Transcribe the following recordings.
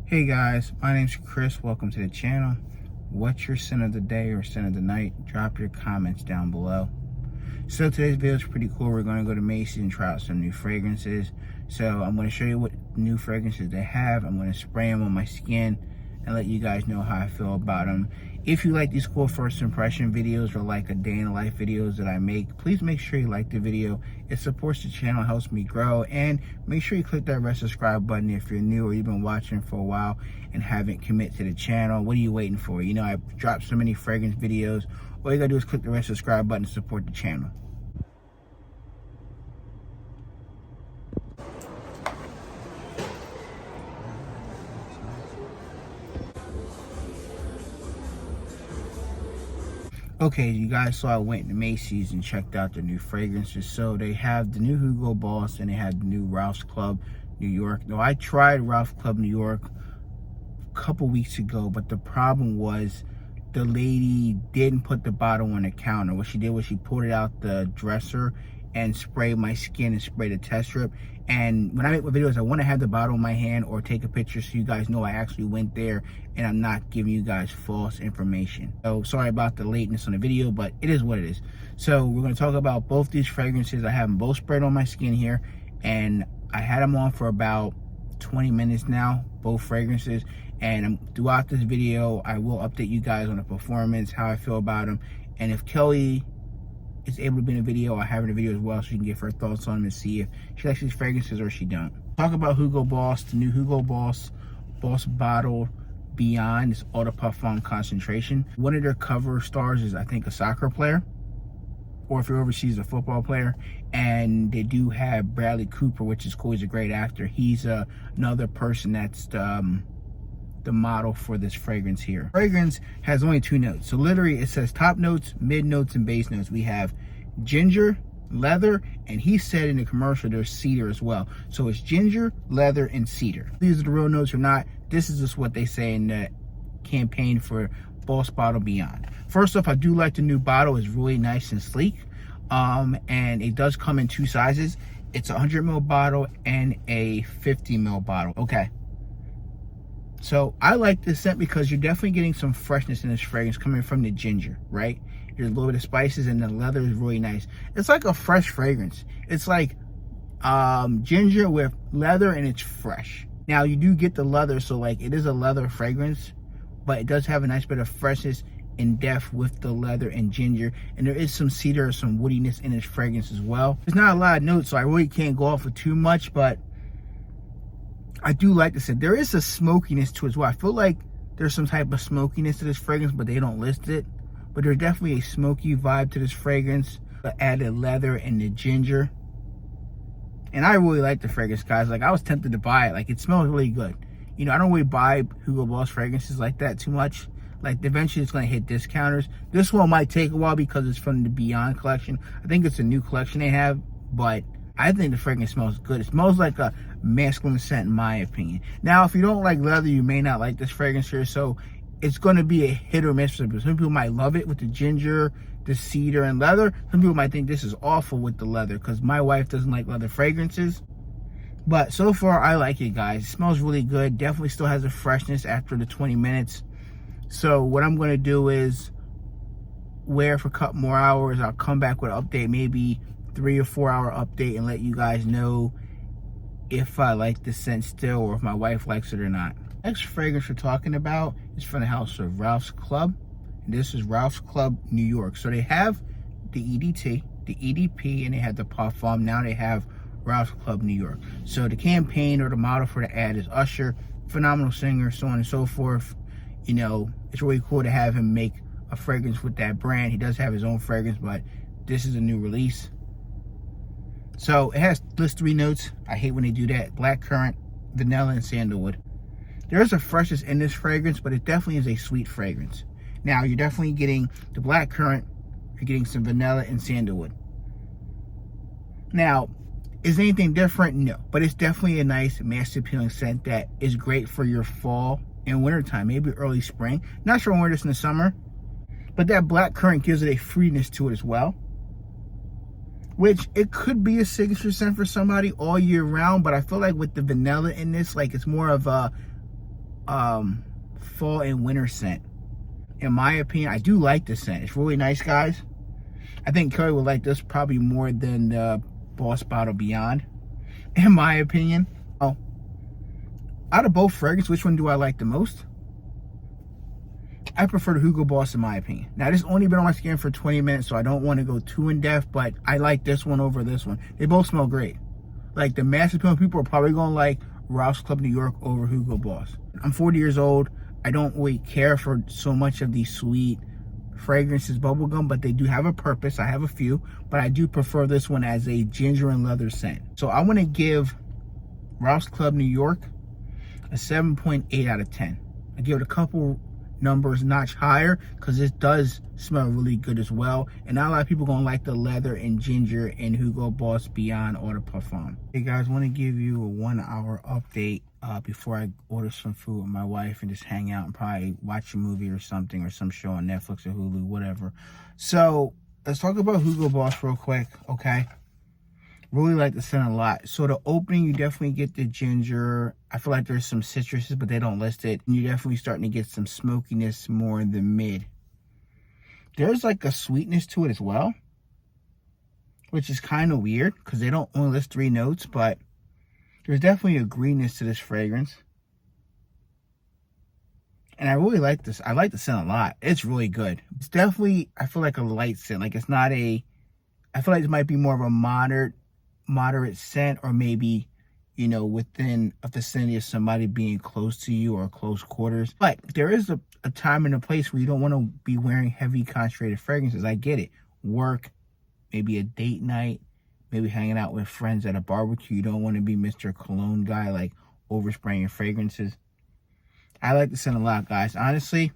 Hey guys, my name's Chris. Welcome to the channel. What's your scent of the day or scent of the night? Drop your comments down below. So today's video is pretty cool. We're going to go to Macy's and try out some new fragrances. So I'm going to show you what new fragrances they have. I'm going to spray them on my skin and let you guys know how I feel about them. If you like these cool first impression videos or like a day in the life videos that I make, please make sure you like the video. It supports the channel, helps me grow, and make sure you click that red subscribe button if you're new or you've been watching for a while and haven't committed to the channel. What are you waiting for? You know, I've dropped so many fragrance videos. All you gotta do is click the red subscribe button to support the channel. Okay, you guys saw I went to Macy's and checked out the new fragrances. So they have the new Hugo Boss and they have the new Ralph's Club New York. Now I tried Ralph's Club New York a couple weeks ago, but the problem was the lady didn't put the bottle on the counter. What she did was she pulled it out the dresser and sprayed my skin and sprayed a test strip. And when I make my videos, I want to have the bottle in my hand or take a picture so you guys know I actually went there and I'm not giving you guys false information. So sorry about the lateness on the video, but it is what it is. So we're going to talk about both these fragrances. I have them both sprayed on my skin here, and I had them on for about 20 minutes now, both fragrances. And throughout this video, I will update you guys on the performance, how I feel about them, and if Kelly is able to be in a video, I have in a video as well, so you can get her thoughts on them and see if she likes these fragrances or she don't. Talk about Hugo Boss, the new Hugo Boss Bottle Beyond, this Eau de Parfum concentration. One of their cover stars is, I think, a soccer player, or if you're overseas, a football player. And they do have Bradley Cooper, which is cool. He's a great actor. He's another person that's the model for this fragrance here. Fragrance has only 2 notes. So literally it says top notes, mid notes, and base notes. We have ginger, leather, and he said in the commercial there's cedar as well. So it's ginger, leather, and cedar. These are the real notes or not. This is just what they say in the campaign for Boss Bottle Beyond. First off, I do like the new bottle. It's really nice and sleek. And it does come in 2 sizes. It's a 100 ml bottle and a 50 ml bottle. Okay. So I like this scent because you're definitely getting some freshness in this fragrance coming from the ginger, right? There's a little bit of spices and the leather is really nice. It's like a fresh fragrance. It's like ginger with leather and it's fresh. Now you do get the leather, so like it is a leather fragrance, but it does have a nice bit of freshness and depth with the leather and ginger. And there is some cedar or some woodiness in this fragrance as well. There's not a lot of notes, so I really can't go off with too much, but I do like this. There is a smokiness to it as well. I feel like there's some type of smokiness to this fragrance, but they don't list it. But there's definitely a smoky vibe to this fragrance. The added leather and the ginger. And I really like the fragrance, guys. Like, I was tempted to buy it. Like, it smells really good. You know, I don't really buy Hugo Boss fragrances like that too much. Like, eventually it's going to hit discounters. This one might take a while because it's from the Beyond collection. I think it's a new collection they have, but I think the fragrance smells good. It smells like a masculine scent in my opinion. Now, if you don't like leather, you may not like this fragrance here, so it's going to be a hit or miss. Some people might love it with the ginger, the cedar, and leather. Some people might think this is awful with the leather because my wife doesn't like leather fragrances. But so far, I like it, guys. It smells really good. Definitely still has a freshness after the 20 minutes. So what I'm going to do is wear for a couple more hours. I'll come back with an update, maybe 3 or 4 hour update, and let you guys know if I like the scent still or if my wife likes it or not. Next fragrance we're talking about is from the house of Ralph's Club. And this is Ralph's Club New York. So they have the EDT, the EDP, and they have the Parfum. Now they have Ralph's Club New York. So the campaign or the model for the ad is Usher, phenomenal singer, so on and so forth. You know, it's really cool to have him make a fragrance with that brand. He does have his own fragrance, but this is a new release. So it has list 3 notes. I hate when they do that. Blackcurrant, vanilla, and sandalwood. There is a freshness in this fragrance, but it definitely is a sweet fragrance. Now, you're definitely getting the blackcurrant. You're getting some vanilla and sandalwood. Now, is anything different? No. But it's definitely a nice, mass appealing scent that is great for your fall and wintertime, maybe early spring. Not sure when wear this in the summer. But that blackcurrant gives it a freeness to it as well. which it could be a signature scent for somebody all year round, but I feel like with the vanilla in this, like it's more of a fall and winter scent. In my opinion, I do like the scent. It's really nice, guys. I think Curry would like this probably more than the Boss Bottle Beyond, in my opinion. Oh, out of both fragrances, which one do I like the most? I prefer the Hugo Boss in my opinion. Now, this only been on my skin for 20 minutes, so I don't want to go too in depth, but I like this one over this one. They both smell great. Like, the mass appeal people are probably going to like Ralph's Club New York over Hugo Boss. I'm 40 years old. I don't really care for so much of these sweet fragrances, bubblegum, but they do have a purpose. I have a few, but I do prefer this one as a ginger and leather scent. So I want to give Ralph's Club New York a 7.8 out of 10. I give it a couple numbers notch higher because it does smell really good as well, and not a lot of people gonna like the leather and ginger in Hugo Boss Beyond Eau de Parfum. Hey guys, want to give you a 1 hour update before I order some food with my wife and just hang out and probably watch a movie or something, or some show on Netflix or Hulu, whatever. So let's talk about Hugo Boss real quick, okay? Really like the scent a lot. So the opening, you definitely get the ginger. I feel like there's some citruses, but they don't list it. And you're definitely starting to get some smokiness more in the mid. There's like a sweetness to it as well, which is kind of weird because they don't only list 3 notes, but there's definitely a greenness to this fragrance. And I really like this. I like the scent a lot. It's really good. It's definitely, I feel like a light scent. Like it's not a, I feel like it might be more of a moderate scent, or maybe, you know, within a vicinity of somebody being close to you or close quarters. But there is a time and a place where you don't want to be wearing heavy concentrated fragrances. I get it. Work, maybe a date night, maybe hanging out with friends at a barbecue. You don't want to be Mr. Cologne guy, like overspraying your fragrances. I like the scent a lot, guys. Honestly,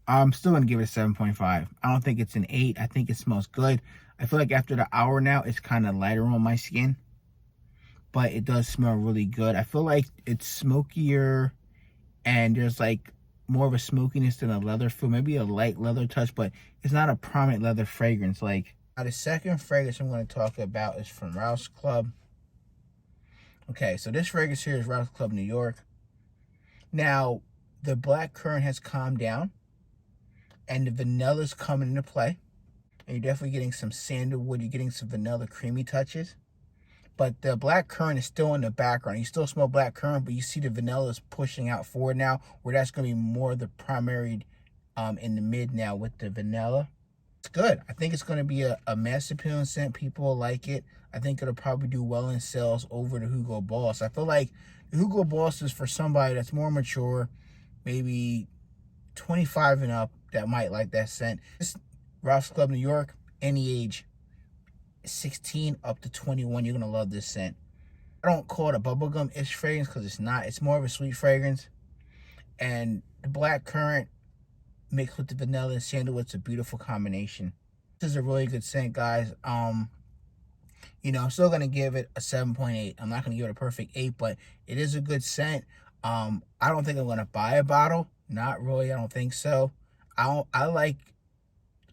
I'm still going to give it a 7.5. I don't think it's an 8. I think it smells good. I feel like after the hour now, it's kind of lighter on my skin. But it does smell really good. I feel like it's smokier, and there's like more of a smokiness than a leather feel. Maybe a light leather touch, but it's not a prominent leather fragrance. Like, now the second fragrance I'm going to talk about is from Ralph's Club. Okay, so this fragrance here is Ralph's Club New York. Now, the black currant has calmed down, and the vanilla's coming into play. And you're definitely getting some sandalwood. You're getting some vanilla creamy touches. But the black currant is still in the background. You still smell black currant, but you see the vanilla is pushing out forward now, where that's going to be more the primary in the mid now with the vanilla. It's good. I think it's going to be a mass appealing scent. People will like it. I think it'll probably do well in sales over the Hugo Boss. I feel like the Hugo Boss is for somebody that's more mature, maybe 25 and up, that might like that scent. This Ralph's Club New York, any age, 16 up to 21, you're going to love this scent. I don't call it a bubblegum-ish fragrance because it's not. It's more of a sweet fragrance. And the black currant mixed with the vanilla and sandalwood's a beautiful combination. This is a really good scent, guys. You know, I'm still going to give it a 7.8. I'm not going to give it a perfect 8, but it is a good scent. I don't think I'm going to buy a bottle. Not really. I don't think so. I like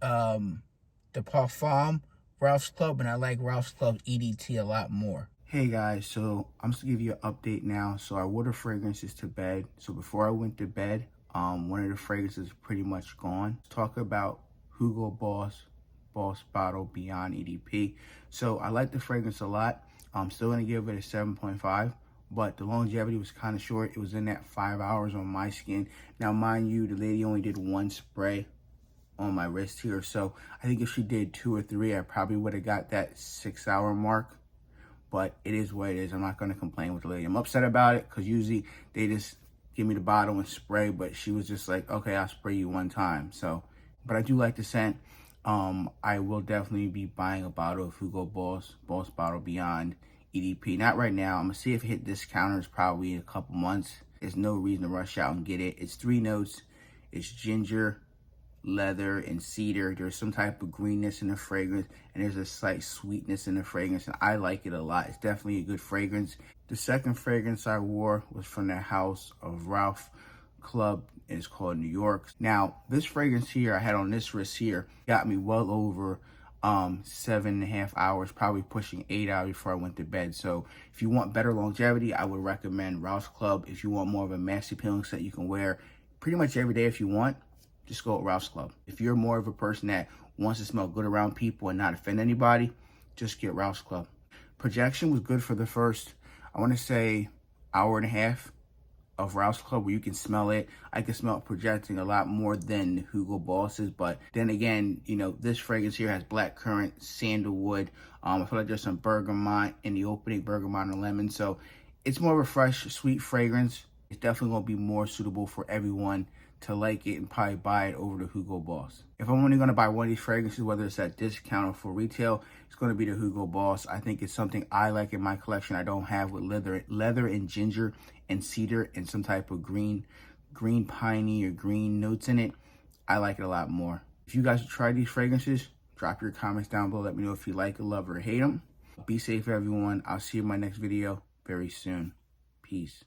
the Parfum Ralph's Club, and I like Ralph's Club EDT a lot more. Hey guys, so I'm just gonna give you an update now. So I wore the fragrances to bed. So before I went to bed, one of the fragrances is pretty much gone. Let's talk about Hugo Boss Bottle Beyond EDP. So I like the fragrance a lot. I'm still gonna give it a 7.5, but the longevity was kind of short. It was in that 5 hours on my skin. Now, mind you, the lady only did 1 spray on my wrist here, so I think if she did 2 or 3, I probably would have got that 6-hour mark. But it is what it is. I'm not going to complain with the lady. I'm upset about it because usually they just give me the bottle and spray, but she was just like, okay, I'll spray you 1 time. So, but I do like the scent. I will definitely be buying a bottle of Hugo Boss Bottle Beyond EDP. Not right now. I'm going to see if it hit discounters probably in a couple months. There's no reason to rush out and get it. It's 3 notes. It's ginger, leather, and cedar. There's some type of greenness in the fragrance, and there's a slight sweetness in the fragrance, and I like it a lot. It's definitely a good fragrance. The second fragrance I wore was from the house of Ralph Club, and it's called New York. Now, this fragrance here I had on this wrist here got me well over 7.5 hours, probably pushing 8 hours before I went to bed. So if you want better longevity, I would recommend Ralph's Club. If you want more of a mass appealing set you can wear pretty much every day if you want, just go with Ralph's Club. If you're more of a person that wants to smell good around people and not offend anybody, just get Ralph's Club. Projection was good for the first, I want to say, hour and a half of Ralph's Club, where you can smell it. I can smell it projecting a lot more than Hugo Boss's, but then again, you know, this fragrance here has blackcurrant, sandalwood. I feel like there's some bergamot in the opening, bergamot and lemon, so it's more of a fresh, sweet fragrance. It's definitely going to be more suitable for everyone to like it and probably buy it over the Hugo Boss. If I'm only going to buy one of these fragrances, whether it's at discount or for retail, it's going to be the Hugo Boss. I think it's something I like in my collection. I don't have with leather and ginger and cedar and some type of green piney or green notes in it. I like it a lot more. If you guys try these fragrances, drop your comments down below. Let me know if you like it, love, or hate them. Be safe, everyone. I'll see you in my next video very soon. Peace.